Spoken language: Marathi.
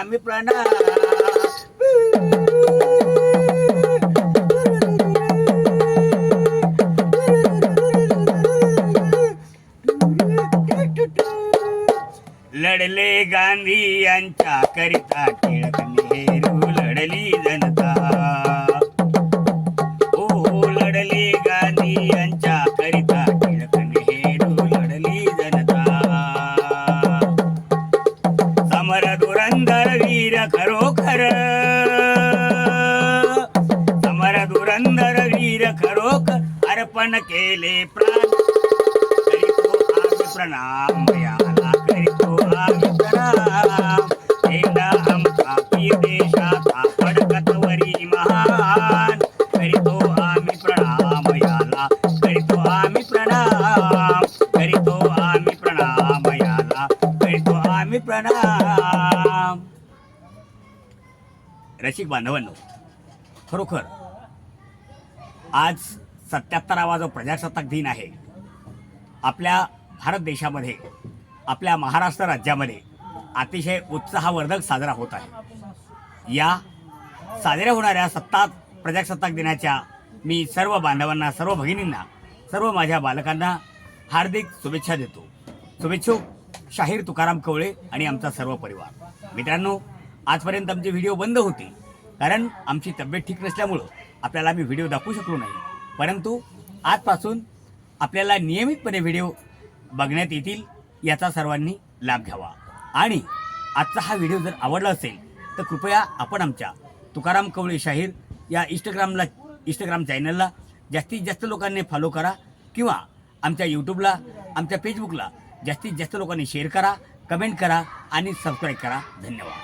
आम्ही प्रणाम. लढले गांधी यांच्या करिता टिळक नेहरू लढली जनता. ओ लढले गांधी यांच्या करिता टिळक नेहरू लढली जनता. समर धुरंधर वीर खरोखर, समर धुरंधर वीर खरोखर अर्पण केले प्राण. करीतो आम्ही प्रणाम याला, करीतो आम्ही प्रणाम. झेंडा आमचा पीर देशाचा फडकतवरी महान. करीतो आम्ही प्रणाम याला, करीतो आम्ही प्रणाम. करीतो आम्ही प्रणाम याला, करीतो आम्ही प्रणाम. रसिक बांधवांनो, खरोखर आज 77वा जो प्रजासत्ताक दिन आहे आपल्या भारत देशामध्ये, आपल्या महाराष्ट्र राज्यामध्ये अतिशय उत्साहवर्धक साजरा होत आहे. या साजऱ्या होणाऱ्या प्रजासत्ताक दिनाच्या मी सर्व बांधवांना, सर्व भगिनींना, सर्व माझ्या बालकांना हार्दिक शुभेच्छा देतो. शुभेच्छुक शाहीर तुकाराम कवळे आणि आमचा सर्व परिवार. मित्रांनो, आजपर्यंत आमचे व्हिडिओ बंद होते कारण आमची तब्येत ठीक नसल्यामुळं आपल्याला आम्ही व्हिडिओ दाखवू शकलो नाही. परंतु आजपासून आपल्याला नियमितपणे व्हिडिओ बघण्यात येतील याचा सर्वांनी लाभ घ्यावा. आणि आजचा हा व्हिडिओ जर आवडला असेल तर कृपया आपण आमच्या तुकाराम कवळे शाहीर या इंस्टाग्राम चॅनलला जास्तीत जास्त लोकांनी फॉलो करा किंवा आमच्या यूट्यूबला, आमच्या फेसबुकला जास्तीत जास्त लोकांनी शेअर करा, कमेंट करा आणि सबस्क्राईब करा. धन्यवाद.